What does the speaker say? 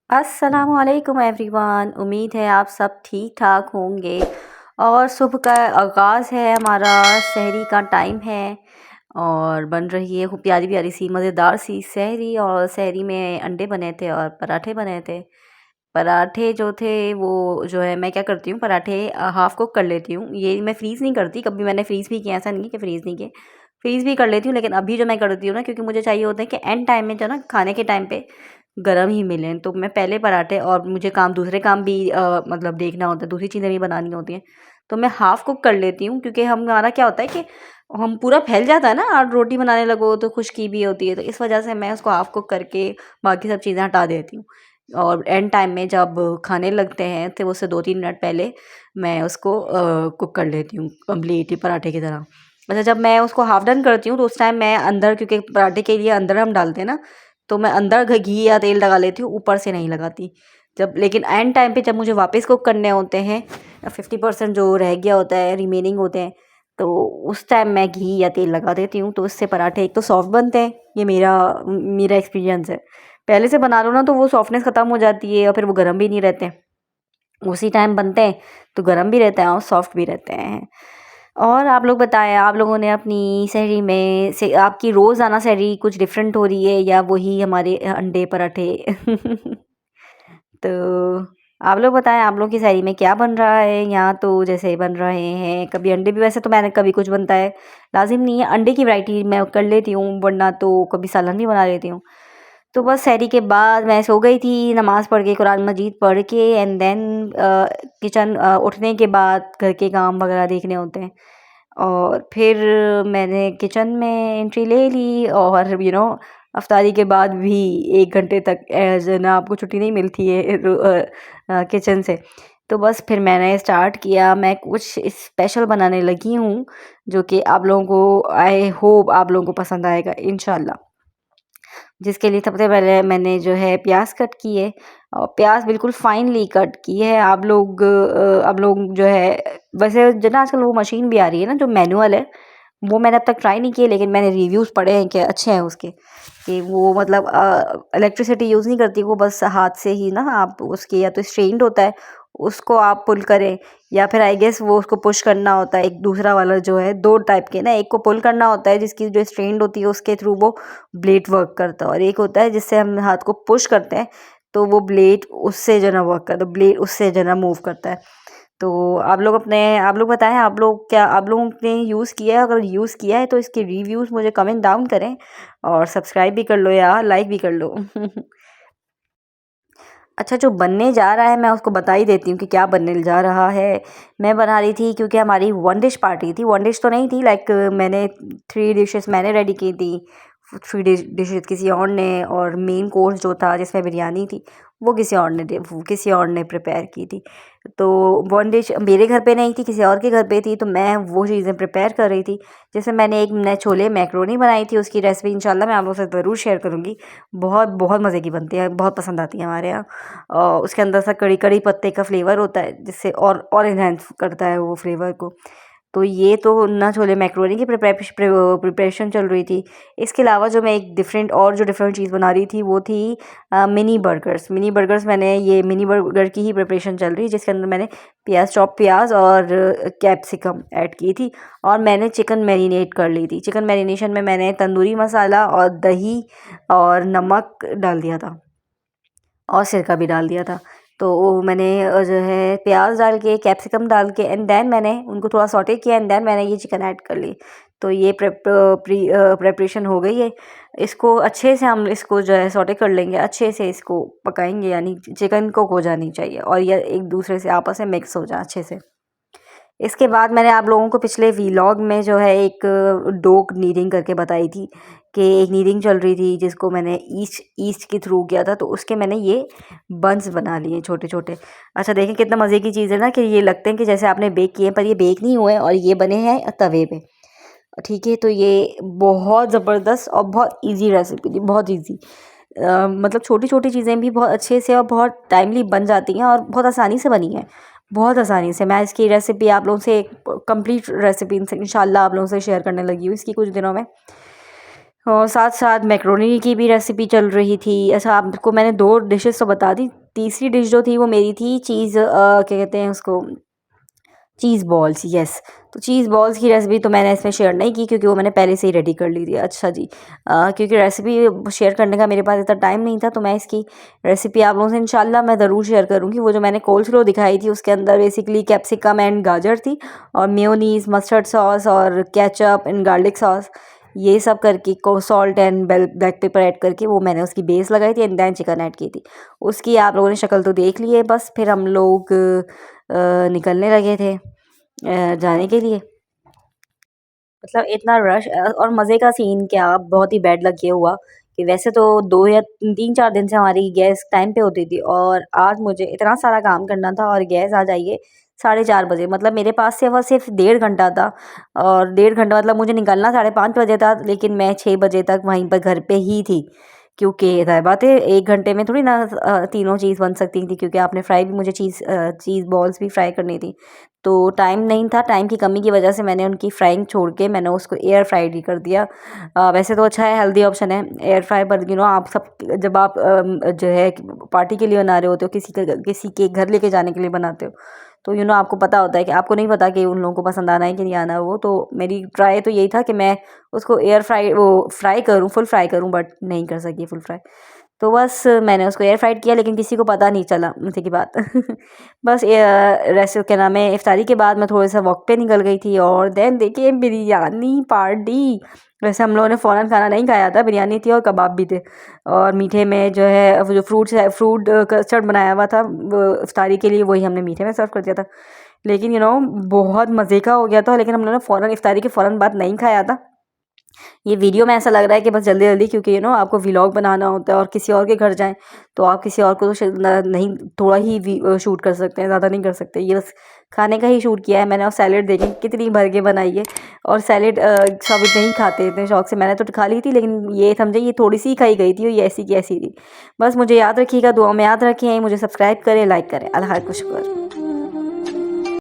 अस्सलामुअलैकुम एवरीवन। उम्मीद है आप सब ठीक ठाक होंगे। और सुबह का आगाज़ है, हमारा सहरी का टाइम है और बन रही है खूब प्यारी प्यारी सी मज़ेदार सी सहरी। और सहरी में अंडे बने थे और पराठे बने थे। पराठे जो थे वो जो है, मैं क्या करती हूँ, पराठे हाफ़ कुक कर लेती हूँ। ये मैं फ्रीज़ नहीं करती, कभी मैंने फ्रीज़ भी किया, ऐसा नहीं है कि फ्रीज़ नहीं किए, फ्रीज़ भी कर लेती हूँ। लेकिन अभी जो मैं करती हूँ ना, क्योंकि मुझे चाहिए होता है कि एंड टाइम में जो ना खाने के टाइम पे गरम ही मिलें, तो मैं पहले पराठे, और मुझे दूसरे काम भी मतलब देखना होता है, दूसरी चीज़ें भी बनानी होती हैं, तो मैं हाफ़ कुक कर लेती हूँ। क्योंकि हमारा क्या होता है कि हम पूरा फैल जाता है ना, और रोटी बनाने लगो तो खुश्की भी होती है, तो इस वजह से मैं उसको हाफ़ कुक करके बाकी सब चीज़ें हटा देती हूँ। और एंड टाइम में जब खाने लगते हैं तो उससे 2-3 मिनट पहले मैं उसको कुक कर लेती हूँ कम्प्लीटली पराठे की तरह। अच्छा, जब मैं उसको हाफ़ डन करती हूँ तो उस टाइम मैं अंदर, क्योंकि पराठे के लिए अंदर हम डालते हैं ना, तो मैं अंदर घी या तेल लगा लेती हूँ, ऊपर से नहीं लगाती। जब लेकिन एंड टाइम पे जब मुझे वापस कुक करने होते हैं, 50% जो रह गया होता है, रिमेनिंग होते हैं, तो उस टाइम मैं घी या तेल लगा देती हूँ, तो उससे पराठे एक तो सॉफ्ट बनते हैं। ये मेरा मेरा एक्सपीरियंस है। पहले से बना लो ना तो वो सॉफ्टनेस ख़त्म हो जाती है और फिर वो गर्म भी नहीं रहते। उसी टाइम बनते हैं तो गर्म भी रहते हैं और सॉफ्ट भी रहते हैं। और आप लोग बताएं, आप लोगों ने अपनी सहरी में से आपकी रोज़ाना सहरी कुछ डिफरेंट हो रही है या वही हमारे अंडे पराठे? तो आप लोग बताएं, आप लोगों की सहरी में क्या बन रहा है? यहाँ तो जैसे बन रहे हैं कभी अंडे भी, वैसे तो मैंने कभी कुछ बनता है, लाजिम नहीं है अंडे की वैरायटी मैं कर लेती हूँ, वरना तो कभी सालन भी बना लेती हूँ। तो बस सहरी के बाद मैं सो गई थी, नमाज़ पढ़ के, कुरान मजीद पढ़ के, एंड देन किचन उठने के बाद घर के काम वगैरह देखने होते हैं। और फिर मैंने किचन में एंट्री ले ली, और अफ्तारी के बाद भी 1 घंटे तक ना आपको छुट्टी नहीं मिलती है किचन से। तो बस फिर मैंने स्टार्ट किया, मैं कुछ स्पेशल बनाने लगी हूँ, जो कि आप लोगों को, आई होप आप लोगों को पसंद आएगा इंशाल्लाह। जिसके लिए सबसे पहले मैंने जो है प्याज कट की है, और प्याज बिल्कुल फाइनली कट की है। आप लोग जो है, वैसे जो ना आजकल वो मशीन भी आ रही है ना जो मैनुअल है, वो मैंने अब तक ट्राई नहीं किए, लेकिन मैंने रिव्यूज़ पढ़े हैं कि अच्छे हैं उसके, कि वो मतलब इलेक्ट्रिसिटी यूज़ नहीं करती, वो बस हाथ से ही ना आप उसके, या तो स्ट्रेंड होता है, उसको आप पुल करें, या फिर आई गेस वो उसको पुश करना होता है। एक दूसरा वाला जो है, 2 टाइप के ना, एक को पुल करना होता है जिसकी जो स्ट्रेंड होती है उसके थ्रू वो ब्लेड वर्क करता है, और एक होता है जिससे हम हाथ को पुश करते हैं तो वो ब्लेड उससे जो है ना वर्क करता है, ब्लेड उससे जो है ना मूव करता है। तो आप लोग बताएं, आप लोगों ने यूज़ किया है? अगर यूज़ किया है तो इसके रिव्यूज़ मुझे कमेंट डाउन करें, और सब्सक्राइब भी कर लो या लाइक भी कर लो। अच्छा, जो बनने जा रहा है मैं उसको बता ही देती हूँ कि क्या बनने जा रहा है। मैं बना रही थी, क्योंकि हमारी वन डिश पार्टी थी, वन डिश तो नहीं थी, लाइक मैंने 3 डिशेस मैंने रेडी की थी, 3 डिशेस किसी और ने, और मेन कोर्स जो था जिसमें बिरयानी थी वो किसी और ने प्रिपेयर की थी। तो वन डिश मेरे घर पे नहीं थी, किसी और के घर पे थी, तो मैं वो चीज़ें प्रिपेयर कर रही थी। जैसे मैंने एक नए छोले मैक्रोनी बनाई थी, उसकी रेसिपी इंशाल्लाह मैं आप लोगों से ज़रूर शेयर करूँगी। बहुत बहुत मज़े की बनती है, बहुत पसंद आती है हमारे यहाँ। उसके अंदर सा कड़ी कड़ी पत्ते का फ्लेवर होता है, जिससे और इन्हेंस करता है वो फ्लेवर को। तो ये तो ना छोले मैक्रोनी की प्रिपरेशन चल रही थी। इसके अलावा जो मैं एक डिफरेंट चीज़ बना रही थी वो थी मिनी बर्गर्स। मैंने ये मिनी बर्गर की ही प्रिपरेशन चल रही है, जिसके अंदर मैंने प्याज और कैप्सिकम ऐड की थी, और मैंने चिकन मैरिनेट कर ली थी। चिकन मैरिनेशन में मैंने तंदूरी मसाला और दही और नमक डाल दिया था, और सिरका भी डाल दिया था। तो वो मैंने जो है प्याज डाल के, कैप्सिकम डाल के, एंड देन मैंने उनको थोड़ा सॉटे किया, एंड देन मैंने ये चिकन ऐड कर ली। तो ये प्रेपरेशन हो गई है। इसको अच्छे से हम इसको जो है सॉटे कर लेंगे, अच्छे से इसको पकाएंगे, यानी चिकन को हो जानी चाहिए और ये एक दूसरे से आपस में मिक्स हो जाए अच्छे से। इसके बाद मैंने आप लोगों को पिछले वीलॉग में जो है एक डो नीडिंग करके बताई थी, कि एक नीडिंग चल रही थी जिसको मैंने ईस्ट ईस्ट के थ्रू किया था, तो उसके मैंने ये बंस बना लिए छोटे छोटे। अच्छा, देखें कितना मज़े की चीज़ है ना, कि ये लगते हैं कि जैसे आपने बेक किए हैं, पर ये बेक नहीं हुए, और ये बने हैं तवे पे। ठीक है, तो ये बहुत ज़बरदस्त और बहुत इजी रेसिपी थी, बहुत इजी। मतलब छोटी छोटी चीज़ें भी बहुत अच्छे से और बहुत टाइमली बन जाती हैं, और बहुत आसानी से बनी है, बहुत आसानी से। मैं इसकी रेसिपी आप लोगों से, कंप्लीट रेसिपी इंशाल्लाह आप लोगों से शेयर करने लगी हूँ इसकी कुछ दिनों में। और साथ-साथ मैकरोनी की भी रेसिपी चल रही थी। अच्छा, आपको मैंने 2 डिशेज़ तो बता दी, तीसरी डिश जो थी वो मेरी थी चीज़ क्या कहते हैं उसको, चीज़ बॉल्स, यस। तो चीज़ बॉल्स की रेसिपी तो मैंने इसमें शेयर नहीं की क्योंकि वो मैंने पहले से ही रेडी कर ली थी। अच्छा जी। क्योंकि रेसिपी शेयर करने का मेरे पास इतना टाइम नहीं था, तो मैं इसकी रेसिपी आप लोगों से इंशाल्लाह मैं ज़रूर शेयर करूँगी। वो जो मैंने कोल्स्लो दिखाई थी उसके अंदर बेसिकली कैप्सिकम एंड गाजर थी और मेयोनीज़, मस्टर्ड सॉस और केचअप एंड गार्लिक सॉस, ये सब करके को salt and black pepper add करके वो मैंने उसकी बेस लगाई थी एंड देन चिकन ऐड की थी। उसकी आप लोगों ने शक्ल तो देख ली है। बस फिर हम लोग निकलने लगे थे जाने के लिए। मतलब इतना रश और मज़े का सीन क्या, बहुत ही बैड लक ये हुआ कि वैसे तो 2 या 3-4 दिन से हमारी गैस टाइम पे होती थी और आज मुझे इतना सारा काम करना था और गैस आ जाइए 4:30 बजे। मतलब मेरे पास से वो सिर्फ 1.5 घंटा था और 1.5 घंटा मतलब मुझे निकलना 5:30 बजे था, लेकिन मैं 6 बजे तक वहीं पर घर पे ही थी। क्योंकि ज़ाहिर बात है 1 घंटे में थोड़ी ना तीनों चीज़ बन सकती थी, क्योंकि आपने फ्राई भी मुझे चीज़ बॉल्स भी फ्राई करनी थी। तो टाइम नहीं था, टाइम की कमी की वजह से मैंने उनकी फ्राइंग छोड़ के मैंने उसको एयर फ्राइड ही कर दिया। वैसे तो अच्छा है, हेल्दी ऑप्शन है एयर फ्राई, पर आप सब जब आप जो है पार्टी के लिए बना रहे होते हो, किसी के घर लेके जाने के लिए बनाते हो, तो आपको पता होता है कि आपको नहीं पता कि उन लोगों को पसंद आना है कि नहीं आना। वो तो मेरी ट्राई तो यही था कि मैं उसको फ्राई करूँ, फुल फ्राई करूँ, बट नहीं कर सकी फुल फ्राई। तो बस मैंने उसको एयर फ्राइड किया, लेकिन किसी को पता नहीं चला मुझे की बात। बस रेसिपी क्या नाम है, इफ्तारी के बाद मैं थोड़ा सा वॉक पे निकल गई थी और देन देखिए बिरयानी पार्टी। वैसे हम लोगों ने फ़ौरन खाना नहीं खाया था, बिरयानी थी और कबाब भी थे और मीठे में जो है वो जो फ्रूट कस्टर्ड बनाया हुआ था वो इफ्तारी के लिए, वही हमने मीठे में सर्व कर दिया था। लेकिन बहुत मज़े का हो गया था, लेकिन हम लोगों ने फ़ौरन इफ्तारी के फ़ौरन बाद नहीं खाया था। ये वीडियो में ऐसा लग रहा है कि बस जल्दी-जल्दी, क्योंकि आपको व्लॉग बनाना होता है और किसी और के घर जाएँ, तो आप किसी और को तो नहीं, थोड़ा ही शूट कर सकते हैं, ज़्यादा नहीं कर सकते। ये बस खाने का ही शूट किया है मैंने। और सैलेड देखें कितनी भर के बनाई है और सैलेड सब नहीं खाते इतने शौक से। मैंने तो खा ली थी, लेकिन ये समझे ये थोड़ी-सी ही खाई गई थी और ये ऐसी की ऐसी थी। बस मुझे याद रखिएगा, दुआ में याद रखें, मुझे सब्सक्राइब करें, लाइक करें। अल्लाह का शुक्र।